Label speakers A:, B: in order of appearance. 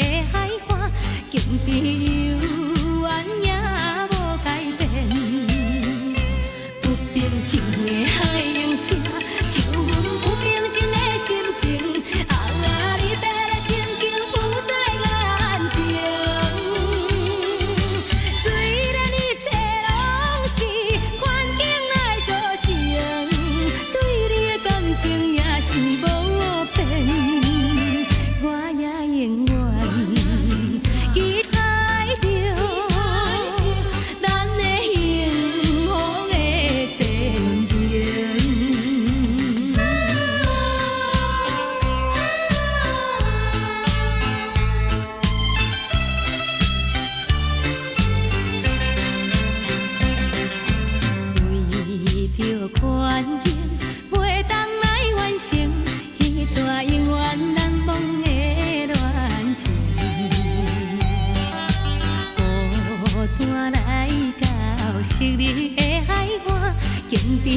A: 的海岸，境边有缘也无改变。不平静的海涌声，唱阮不平静的心情。啊，你要来静静浮在眼前。虽然一切拢是环境来造成，对你的感情也是无变。我也永远期待着咱的幸福的前程。为着权衡，袂当来完成迄段永远难忘的恋情。孤单来到昔日的海岸，境边